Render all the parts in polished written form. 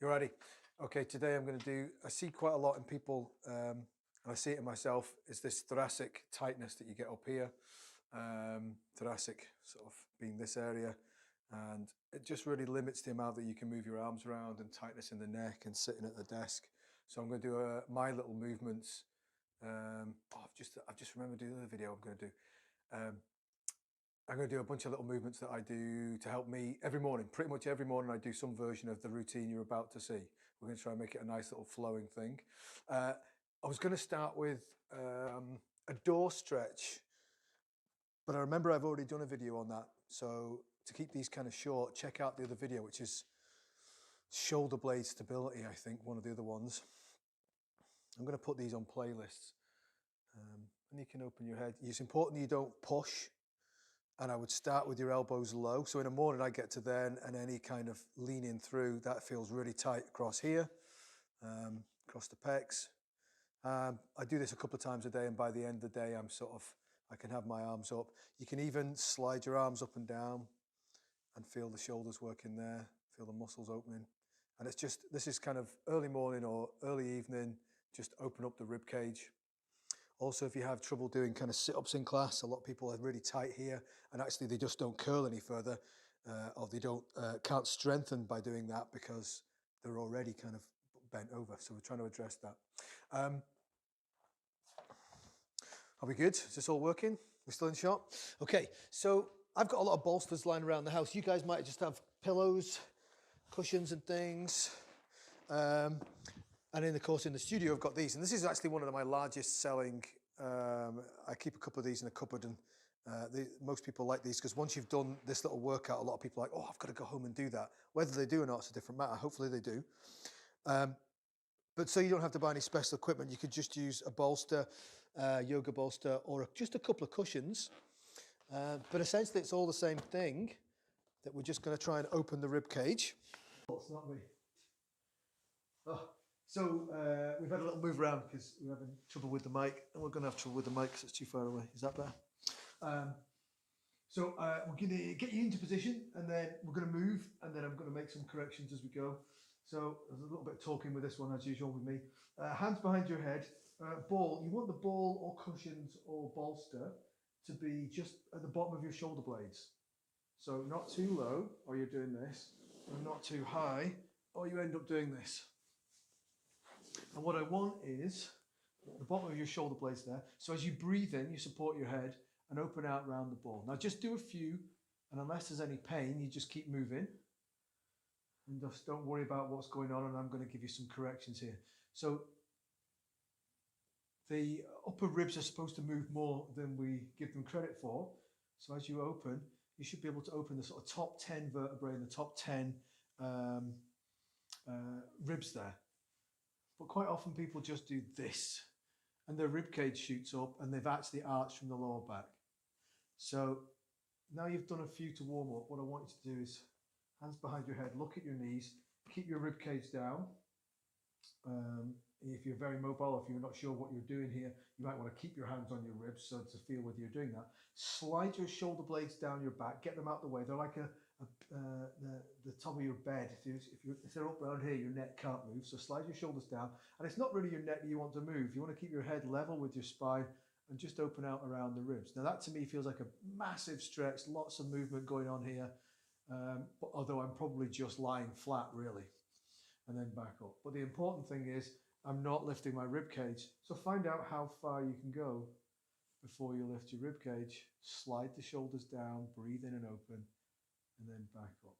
You ready? Okay, today I'm going to do, I see quite a lot in people, and I see it in myself, is this thoracic tightness that you get up here. Thoracic sort of being this area, and it just really limits the amount that you can move your arms around, and tightness in the neck and sitting at the desk. So I'm going to do my little movements. I've just remembered the other video I'm going to do. I'm going to do a bunch of little movements that I do to help me every morning. Pretty much every morning I do some version of the routine you're about to see. We're going to try and make it a nice little flowing thing. I was going to start with a door stretch, but I remember I've already done a video on that. So to keep these kind of short, check out the other video, which is shoulder blade stability, I think, one of the other ones. I'm going to put these on playlists. And you can open your head. It's important that you don't push. And I would start with your elbows low. So in the morning I get to then, and any kind of leaning through, that feels really tight across here, across the pecs. I do this a couple of times a day, and by the end of the day, I can have my arms up. You can even slide your arms up and down and feel the shoulders working there, feel the muscles opening. And it's just, this is kind of early morning or early evening, just open up the rib cage. Also, if you have trouble doing kind of sit-ups in class, a lot of people are really tight here, and actually they just don't curl any further, or they can't strengthen by doing that because they're already kind of bent over. So we're trying to address that. Are we good? Is this all working? We're still in shot? Okay, so I've got a lot of bolsters lying around the house. You guys might just have pillows, cushions and things. And in the studio, I've got these. And this is actually one of my largest selling. I keep a couple of these in a cupboard. And most people like these because once you've done this little workout, a lot of people are like, oh, I've got to go home and do that. Whether they do or not, it's a different matter. Hopefully they do. But so you don't have to buy any special equipment. You could just use a bolster, yoga bolster, or just a couple of cushions. But essentially, it's all the same thing that we're just going to try and open the rib cage. It's not me. Oh. So we've had a little move around because we're having trouble with the mic, and we're going to have trouble with the mic because it's too far away. Is that better? So we're going to get you into position, and then we're going to move, and then I'm going to make some corrections as we go. So there's a little bit of talking with this one, as usual with me. Hands behind your head. Ball. You want the ball or cushions or bolster to be just at the bottom of your shoulder blades. So not too low, or you're doing this, and not too high, or you end up doing this. And what I want is the bottom of your shoulder blades there. So as you breathe in, you support your head and open out around the ball. Now just do a few, and unless there's any pain, you just keep moving. And just don't worry about what's going on, and I'm going to give you some corrections here. So the upper ribs are supposed to move more than we give them credit for. So as you open, you should be able to open the sort of top 10 vertebrae and the top 10 ribs there. But quite often people just do this and their rib cage shoots up and they've actually arched from the lower back. So now you've done a few to warm up, what I want you to do is hands behind your head, look at your knees, keep your rib cage down. If you're very mobile, if you're not sure what you're doing here, you might want to keep your hands on your ribs so to feel whether you're doing that. Slide your shoulder blades down your back, get them out the way. They're like the top of your bed. If they're up around here, your neck can't move. So slide your shoulders down. And it's not really your neck that you want to move. You want to keep your head level with your spine and just open out around the ribs. Now that to me feels like a massive stretch, lots of movement going on here. But although I'm probably just lying flat really, and then back up. But the important thing is I'm not lifting my rib cage. So find out how far you can go before you lift your rib cage. Slide the shoulders down, breathe in and open, and then back up.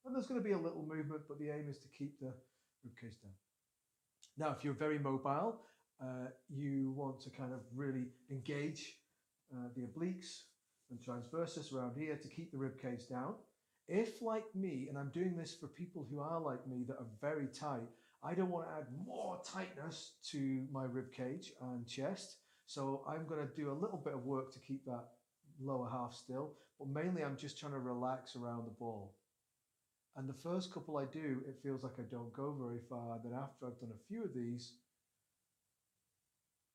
And there's going to be a little movement, but the aim is to keep the rib cage down. Now, if you're very mobile, you want to kind of really engage the obliques and transversus around here to keep the rib cage down. If, like me, and I'm doing this for people who are like me that are very tight, I don't want to add more tightness to my rib cage and chest. So I'm going to do a little bit of work to keep that lower half still, but mainly I'm just trying to relax around the ball. And the first couple I do, it feels like I don't go very far. Then after I've done a few of these,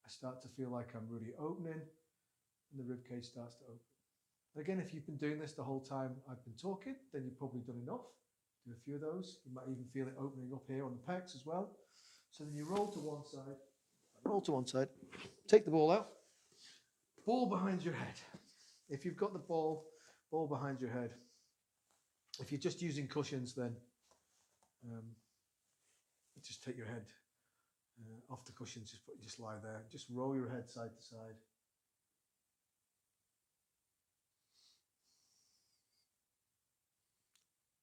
I start to feel like I'm really opening and the rib cage starts to open. Again, if you've been doing this the whole time I've been talking, then you've probably done enough. Do a few of those. You might even feel it opening up here on the pecs as well. So then you roll to one side, take the ball out, ball behind your head. If you've got the ball behind your head, if you're just using cushions, then just take your head off the cushions, just lie there. Just roll your head side to side.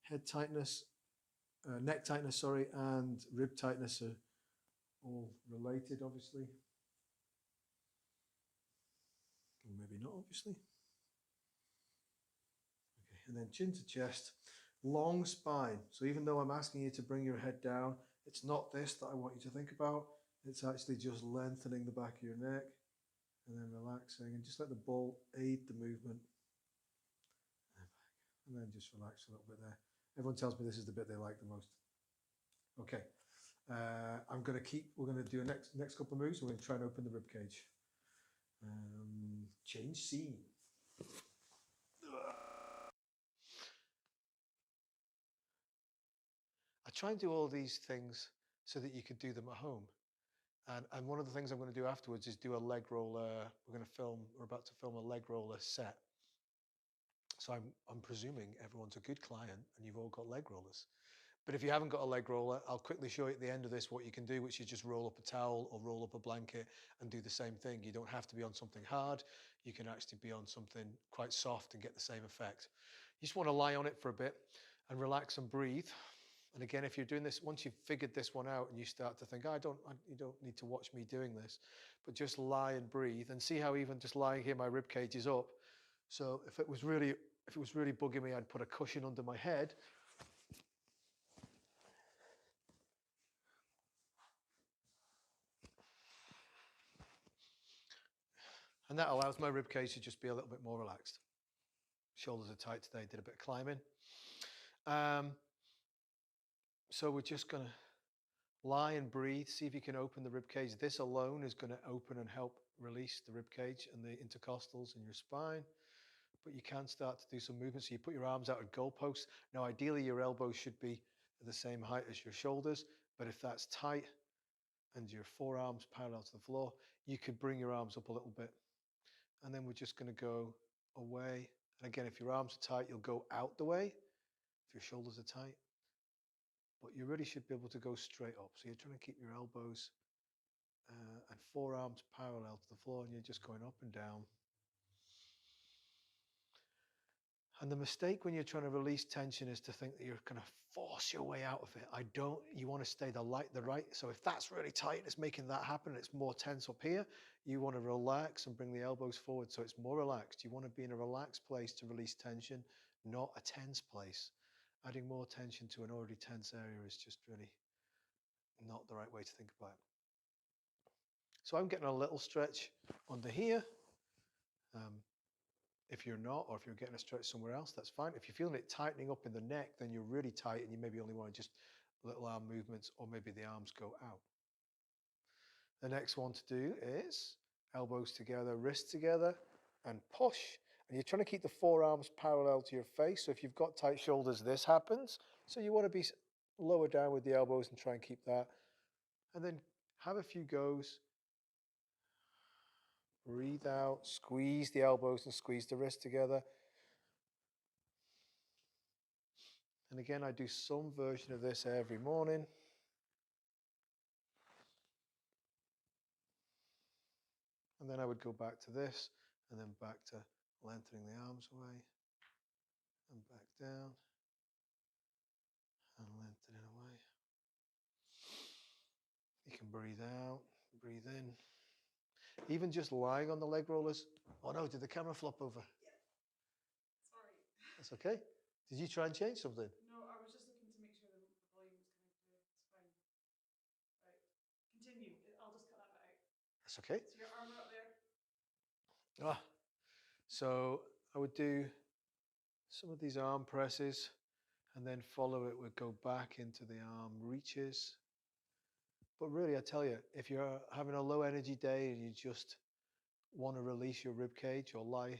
Head tightness, neck tightness, sorry, and rib tightness are all related, obviously. Or maybe not, obviously. Okay, and then chin to chest, long spine. So even though I'm asking you to bring your head down, it's not this that I want you to think about. It's actually just lengthening the back of your neck and then relaxing, and just let the ball aid the movement. And then just relax a little bit there. Everyone tells me this is the bit they like the most. Okay, we're going to do a next couple of moves. We're going to try and open the rib cage. Change scene. I try and do all these things so that you could do them at home. And one of the things I'm going to do afterwards is do a leg roller. We're about to film a leg roller set. So I'm presuming everyone's a good client and you've all got leg rollers. But if you haven't got a leg roller, I'll quickly show you at the end of this what you can do, which is just roll up a towel or roll up a blanket and do the same thing. You don't have to be on something hard. You can actually be on something quite soft and get the same effect. You just want to lie on it for a bit and relax and breathe. And again, if you're doing this, once you've figured this one out and you start to think, you don't need to watch me doing this, but just lie and breathe and see how even just lying here, my rib cage is up. So if it was really bugging me, I'd put a cushion under my head. And that allows my rib cage to just be a little bit more relaxed. Shoulders are tight today, did a bit of climbing. So we're just going to lie and breathe, see if you can open the rib cage. This alone is going to open and help release the rib cage and the intercostals in your spine. But you can start to do some movement. So you put your arms out at goalposts. Now, ideally, your elbows should be the same height as your shoulders. But if that's tight and your forearms parallel to the floor, you could bring your arms up a little bit. And then we're just going to go away. And again, if your arms are tight, you'll go out the way. If your shoulders are tight. But you really should be able to go straight up. So you're trying to keep your elbows and forearms parallel to the floor, and you're just going up and down. And the mistake when you're trying to release tension is to think that you're going to force your way out of it. You want to stay the right. So if that's really tight, it's making that happen, and it's more tense up here, you want to relax and bring the elbows forward so it's more relaxed. You want to be in a relaxed place to release tension, not a tense place. Adding more tension to an already tense area is just really not the right way to think about it. So I'm getting a little stretch under here. If you're not, or if you're getting a stretch somewhere else, that's fine. If you're feeling it tightening up in the neck, then you're really tight and you maybe only want to just little arm movements, or maybe the arms go out. The next one to do is elbows together, wrists together, and push. And you're trying to keep the forearms parallel to your face. So if you've got tight shoulders, this happens. So you want to be lower down with the elbows and try and keep that. And then have a few goes. Breathe out, squeeze the elbows and squeeze the wrists together. And again, I do some version of this every morning. And then I would go back to this, and then back to lengthening the arms away, and back down, and lengthening away. You can breathe out, breathe in. Even just lying on the leg rollers. Oh no, did the camera flop over? Yeah. Sorry. That's okay. Did you try and change something? No, I was just looking to make sure the volume was coming through. It's fine. Right. Continue. I'll just cut that bit out. That's okay. So your arm are up there. So I would do some of these arm presses, and then follow it would go back into the arm reaches. But really, I tell you, if you're having a low energy day and you just want to release your rib cage or lie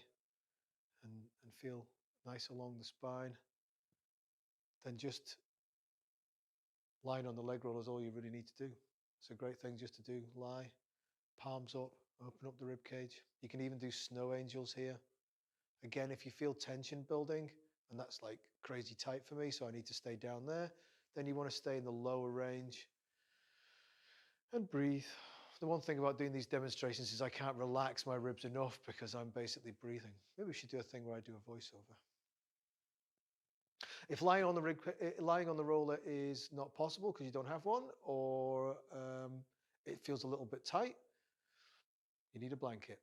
and feel nice along the spine, then just Lying on the leg roller is all you really need to do. It's a great thing just to do. Lie, palms up, open up the rib cage. You can even do snow angels here. Again, if you feel tension building, and that's like crazy tight for me, so I need to stay down there, then you want to stay in the lower range and breathe. The one thing about doing these demonstrations is I can't relax my ribs enough because I'm basically breathing. Maybe we should do a thing where I do a voiceover. If lying on the roller is not possible because you don't have one, or it feels a little bit tight, you need a blanket.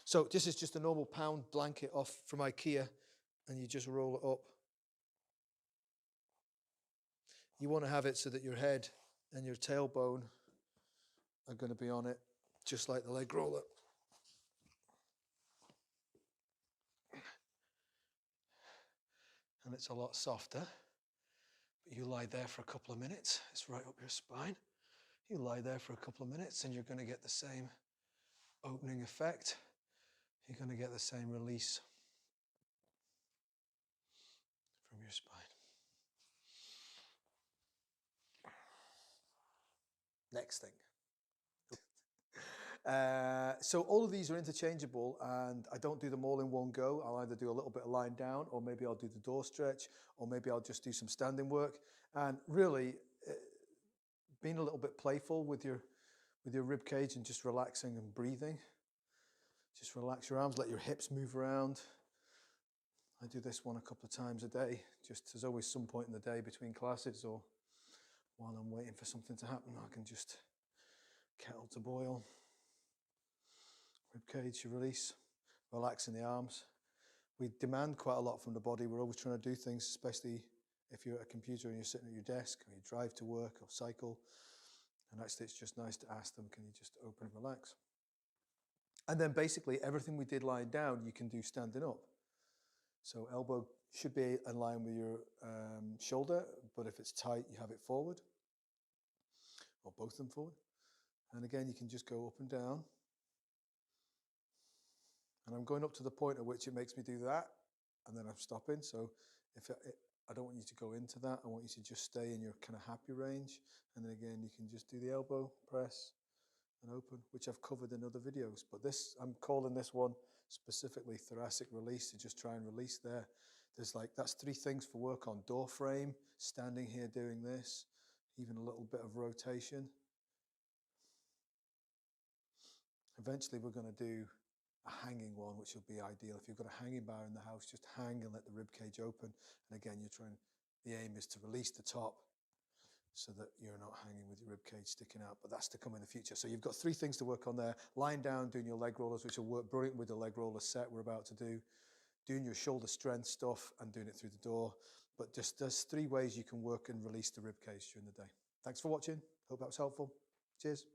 So this is just a normal pound blanket off from IKEA, and you just roll it up. You want to have it so that your head and your tailbone are going to be on it, just like the leg roller. And it's a lot softer. But you lie there for a couple of minutes. It's right up your spine. You lie there for a couple of minutes and you're going to get the same opening effect. You're going to get the same release from your spine. Next thing. So all of these are interchangeable, and I don't do them all in one go. I'll either do a little bit of lying down, or maybe I'll do the door stretch, or maybe I'll just do some standing work. And really, being a little bit playful with your rib cage and just relaxing and breathing. Just relax your arms, let your hips move around. I do this one a couple of times a day. Just there's always some point in the day between classes or while I'm waiting for something to happen, I can just kettle to boil. Rib cage to release, relaxing the arms. We demand quite a lot from the body. We're always trying to do things, especially if you're at a computer and you're sitting at your desk, or you drive to work or cycle. And actually, it's just nice to ask them, can you just open and relax? And then basically everything we did lying down, you can do standing up. So elbow should be in line with your shoulder, but if it's tight, you have it forward, or both of them forward. And again, you can just go up and down. And I'm going up to the point at which it makes me do that, and then I'm stopping. So if I don't want you to go into that, I want you to just stay in your kind of happy range. And then again, you can just do the elbow press and open, which I've covered in other videos. But this, I'm calling this one specifically thoracic release, to just try and release there. There's like, that's 3 things for work on: door frame, standing here doing this, even a little bit of rotation. Eventually we're going to do a hanging one, which will be ideal. If you've got a hanging bar in the house, just hang and let the rib cage open. And again, the aim is to release the top so that you're not hanging with your rib cage sticking out, but that's to come in the future. So you've got 3 things to work on there: lying down, doing your leg rollers, which will work brilliant with the leg roller set we're about to do, doing your shoulder strength stuff and doing it through the door. But just there's 3 ways you can work and release the rib cage during the day. Thanks for watching. Hope that was helpful. Cheers.